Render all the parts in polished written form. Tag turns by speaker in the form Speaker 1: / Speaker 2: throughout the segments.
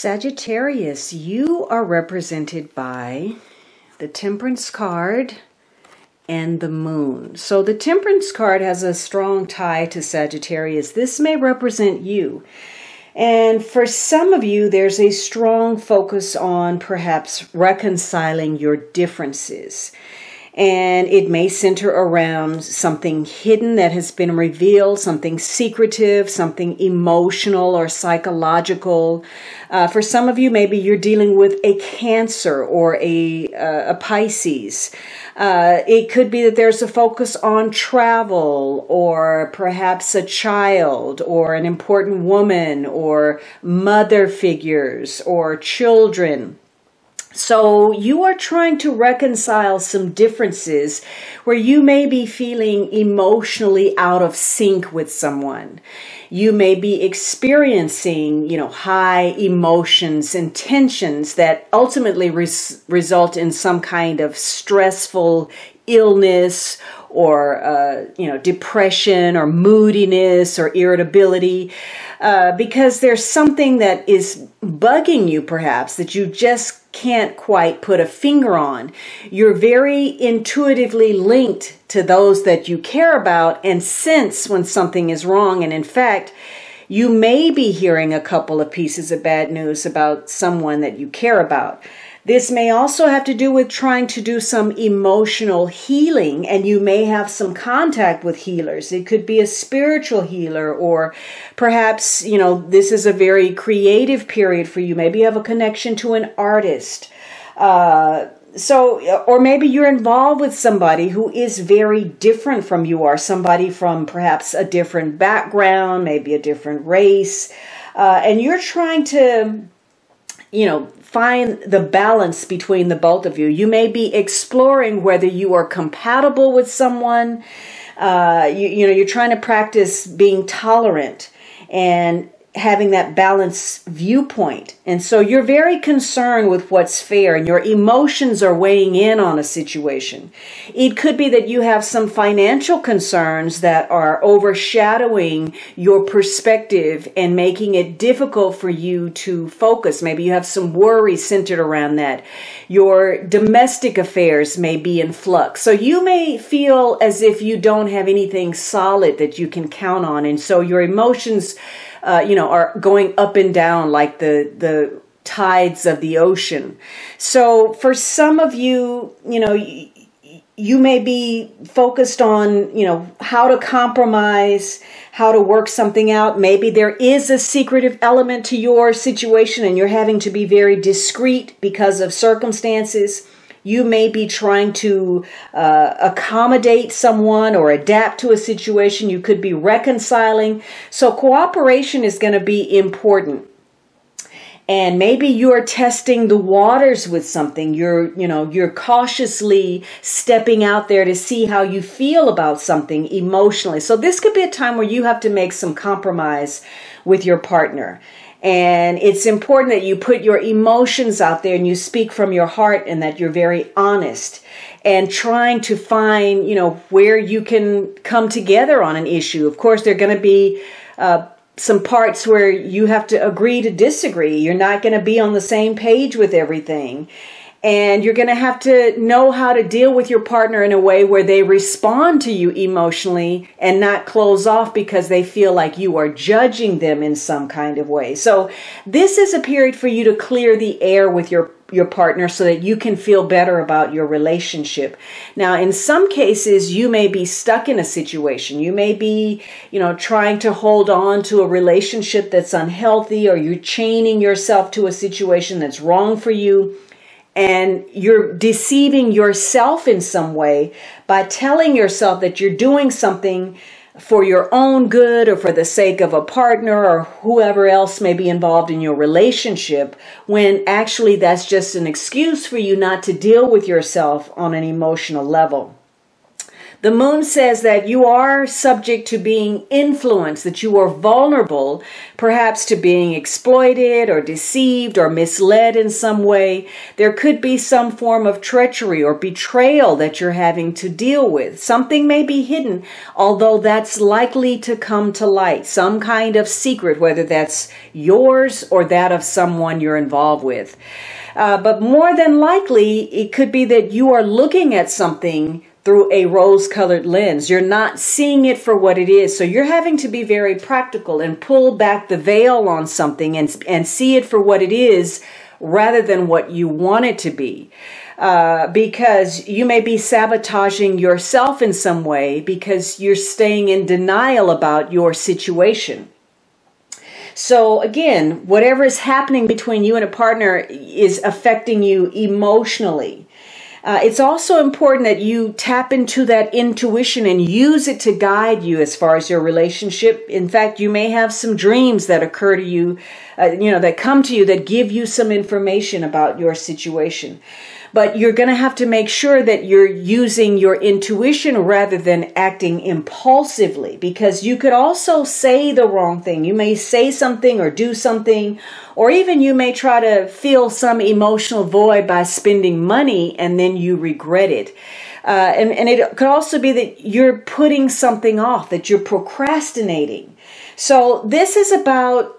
Speaker 1: Sagittarius, you are represented by the Temperance card and the Moon. So the Temperance card has a strong tie to Sagittarius. This may represent you. And for some of you, there's a strong focus on perhaps reconciling your differences. And it may center around something hidden that has been revealed, something secretive, something emotional or psychological. For some of you, maybe you're dealing with a Cancer or a Pisces. It could be that there's a focus on travel or perhaps a child or an important woman or mother figures or children. So you are trying to reconcile some differences where you may be feeling emotionally out of sync with someone. You may be experiencing, high emotions and tensions that ultimately result in some kind of stressful illness or, depression or moodiness or irritability, because there's something that is bugging you perhaps that you just can't quite put a finger on. You're very intuitively linked to those that you care about and sense when something is wrong. And in fact, you may be hearing a couple of pieces of bad news about someone that you care about. This may also have to do with trying to do some emotional healing, and you may have some contact with healers. It could be a spiritual healer, or perhaps, this is a very creative period for you. Maybe you have a connection to an artist. Or maybe you're involved with somebody who is very different from you are, somebody from perhaps a different background, maybe a different race, and you're trying to find the balance between the both of you. You may be exploring whether you are compatible with someone. You're trying to practice being tolerant and having that balanced viewpoint. And so you're very concerned with what's fair, and your emotions are weighing in on a situation. It could be that you have some financial concerns that are overshadowing your perspective and making it difficult for you to focus. Maybe you have some worry centered around that. Your domestic affairs may be in flux. So you may feel as if you don't have anything solid that you can count on. And so your emotions are going up and down like the tides of the ocean. So for some of you, you may be focused on, how to compromise, how to work something out. Maybe there is a secretive element to your situation and you're having to be very discreet because of circumstances. You may be trying to accommodate someone or adapt to a situation. You could be reconciling. So cooperation is going to be important. And maybe you're testing the waters with something. You're cautiously stepping out there to see how you feel about something emotionally. So this could be a time where you have to make some compromise with your partner. And it's important that you put your emotions out there and you speak from your heart, and that you're very honest and trying to find, where you can come together on an issue. Of course, there are going to be some parts where you have to agree to disagree. You're not going to be on the same page with everything. And you're going to have to know how to deal with your partner in a way where they respond to you emotionally and not close off because they feel like you are judging them in some kind of way. So this is a period for you to clear the air with your partner so that you can feel better about your relationship. Now, in some cases, you may be stuck in a situation. You may be, trying to hold on to a relationship that's unhealthy, or you're chaining yourself to a situation that's wrong for you. And you're deceiving yourself in some way by telling yourself that you're doing something for your own good or for the sake of a partner or whoever else may be involved in your relationship, when actually that's just an excuse for you not to deal with yourself on an emotional level. The moon says that you are subject to being influenced, that you are vulnerable, perhaps to being exploited or deceived or misled in some way. There could be some form of treachery or betrayal that you're having to deal with. Something may be hidden, although that's likely to come to light. Some kind of secret, whether that's yours or that of someone you're involved with. But more than likely, it could be that you are looking at something through a rose-colored lens. You're not seeing it for what it is. So you're having to be very practical and pull back the veil on something and see it for what it is rather than what you want it to be. Because you may be sabotaging yourself in some way because you're staying in denial about your situation. So again, whatever is happening between you and a partner is affecting you emotionally. It's also important that you tap into that intuition and use it to guide you as far as your relationship. In fact, you may have some dreams that occur to you, that come to you that give you some information about your situation. But you're going to have to make sure that you're using your intuition rather than acting impulsively, because you could also say the wrong thing. You may say something or do something, or even you may try to fill some emotional void by spending money and then you regret it. And it could also be that you're putting something off, that you're procrastinating. So this is about,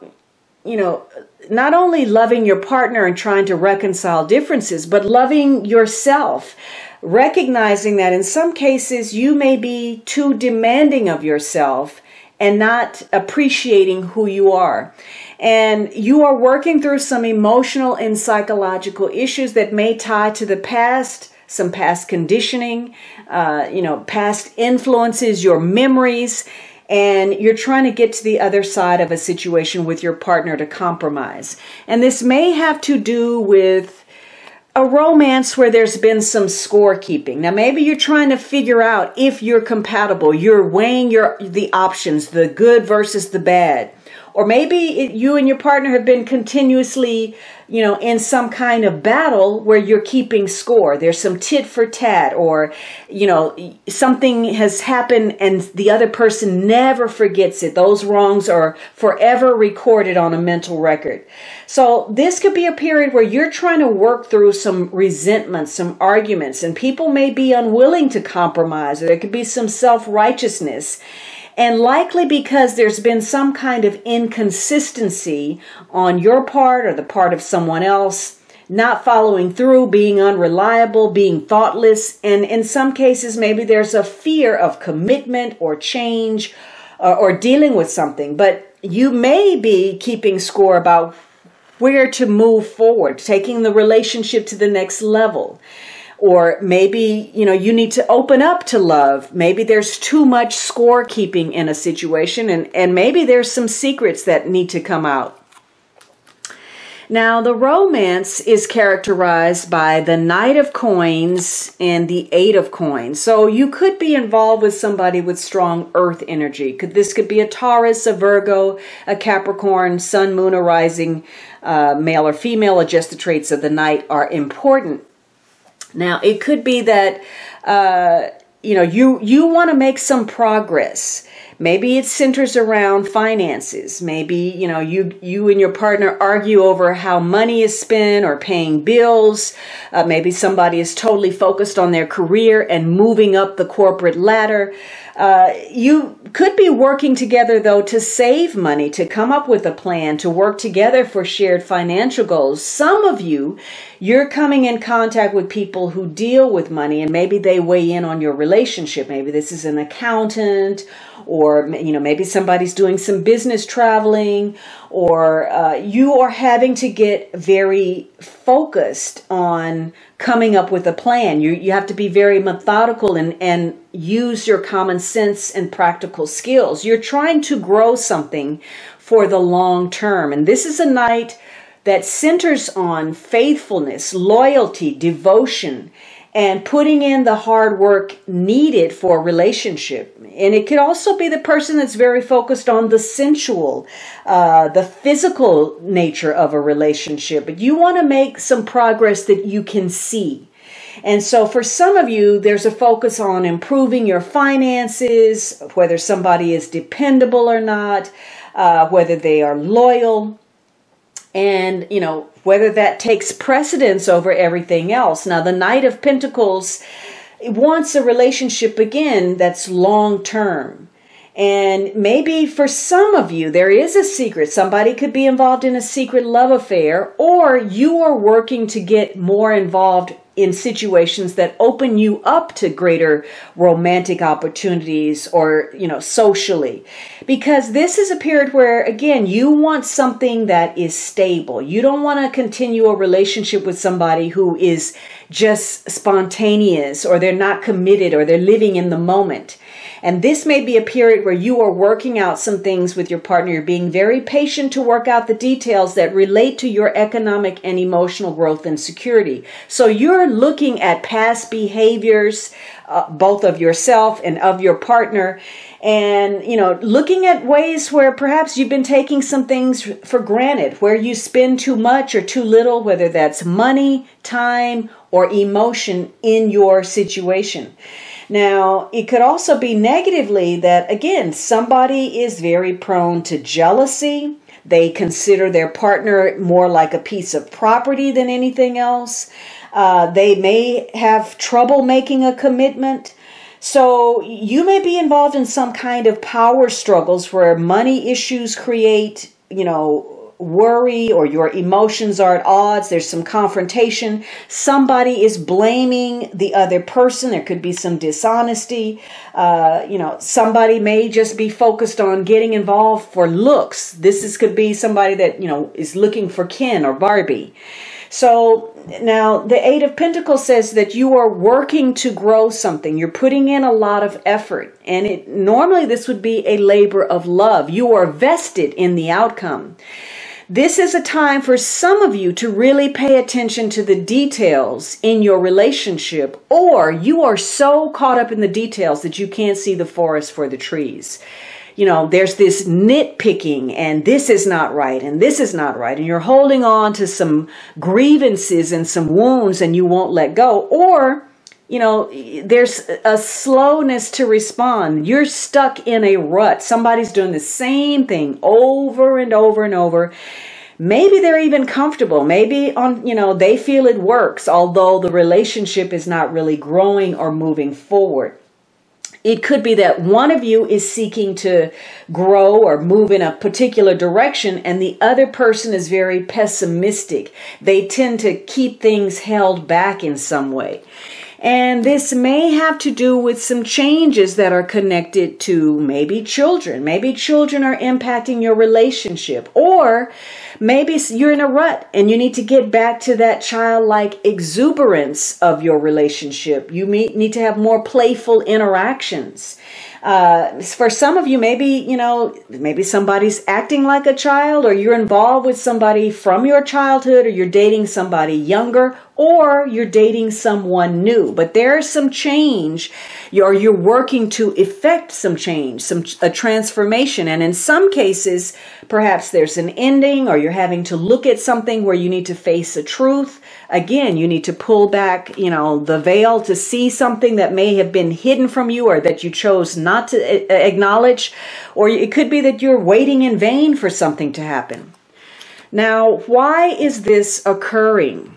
Speaker 1: not only loving your partner and trying to reconcile differences, but loving yourself, recognizing that in some cases you may be too demanding of yourself and not appreciating who you are. And you are working through some emotional and psychological issues that may tie to the past, some past conditioning, past influences, your memories. And you're trying to get to the other side of a situation with your partner to compromise. And this may have to do with a romance where there's been some scorekeeping. Now, maybe you're trying to figure out if you're compatible. You're weighing the options, the good versus the bad. Or maybe you and your partner have been continuously, in some kind of battle where you're keeping score. There's some tit for tat, or, something has happened and the other person never forgets it. Those wrongs are forever recorded on a mental record. So this could be a period where you're trying to work through some resentment, some arguments, and people may be unwilling to compromise, or there could be some self-righteousness. And likely because there's been some kind of inconsistency on your part or the part of someone else, not following through, being unreliable, being thoughtless. And in some cases, maybe there's a fear of commitment or change or dealing with something. But you may be keeping score about where to move forward, taking the relationship to the next level. Or maybe, you need to open up to love. Maybe there's too much scorekeeping in a situation, and maybe there's some secrets that need to come out. Now, the romance is characterized by the Knight of Coins and the Eight of Coins. So you could be involved with somebody with strong earth energy. This could be a Taurus, a Virgo, a Capricorn, Sun, Moon, or Rising, male or female, or just the traits of the Knight are important. Now, it could be that, you want to make some progress. Maybe it centers around finances. Maybe, you and your partner argue over how money is spent or paying bills. Maybe somebody is totally focused on their career and moving up the corporate ladder. You could be working together, though, to save money, to come up with a plan, to work together for shared financial goals. Some of you're coming in contact with people who deal with money, and maybe they weigh in on your relationship. Maybe this is an accountant, or maybe somebody's doing some business traveling, or you are having to get very focused on coming up with a plan. You have to be very methodical and use your common sense and practical skills. You're trying to grow something for the long term. And this is a night that centers on faithfulness, loyalty, devotion, and putting in the hard work needed for a relationship. And it could also be the person that's very focused on the sensual, the physical nature of a relationship. But you want to make some progress that you can see. And so for some of you, there's a focus on improving your finances, whether somebody is dependable or not, whether they are loyal, and, whether that takes precedence over everything else. Now, the Knight of Pentacles wants a relationship, again, that's long term. And maybe for some of you, there is a secret. Somebody could be involved in a secret love affair, or you are working to get more involved in situations that open you up to greater romantic opportunities or, socially. Because this is a period where, again, you want something that is stable. You don't want to continue a relationship with somebody who is just spontaneous, or they're not committed, or they're living in the moment. And this may be a period where you are working out some things with your partner. You're being very patient to work out the details that relate to your economic and emotional growth and security. So you're looking at past behaviors, both of yourself and of your partner, and, looking at ways where perhaps you've been taking some things for granted, where you spend too much or too little, whether that's money, time, or emotion in your situation. Now, it could also be negatively that, again, somebody is very prone to jealousy. They consider their partner more like a piece of property than anything else. They may have trouble making a commitment. So you may be involved in some kind of power struggles where money issues create, worry, or your emotions are at odds. There's some confrontation. Somebody is blaming the other person. There could be some dishonesty. Somebody may just be focused on getting involved for looks. Could be somebody that, is looking for Ken or Barbie. So now the Eight of Pentacles says that you are working to grow something. You're putting in a lot of effort. And normally this would be a labor of love. You are vested in the outcome. This is a time for some of you to really pay attention to the details in your relationship, or you are so caught up in the details that you can't see the forest for the trees. There's this nitpicking, and this is not right, and this is not right, and you're holding on to some grievances and some wounds, and you won't let go. Or, there's a slowness to respond. You're stuck in a rut. Somebody's doing the same thing over and over and over. Maybe they're even comfortable. Maybe they feel it works, although the relationship is not really growing or moving forward. It could be that one of you is seeking to grow or move in a particular direction, and the other person is very pessimistic. They tend to keep things held back in some way. And this may have to do with some changes that are connected to maybe children. Maybe children are impacting your relationship. Or maybe you're in a rut and you need to get back to that childlike exuberance of your relationship. You need to have more playful interactions. For some of you, maybe somebody's acting like a child, or you're involved with somebody from your childhood, or you're dating somebody younger, or you're dating someone new. But there's some change, or you're working to effect some change, a transformation. And in some cases, perhaps there's an ending, or you're having to look at something where you need to face a truth. Again, you need to pull back, the veil to see something that may have been hidden from you, or that you chose not to acknowledge. Or it could be that you're waiting in vain for something to happen. Now, why is this occurring?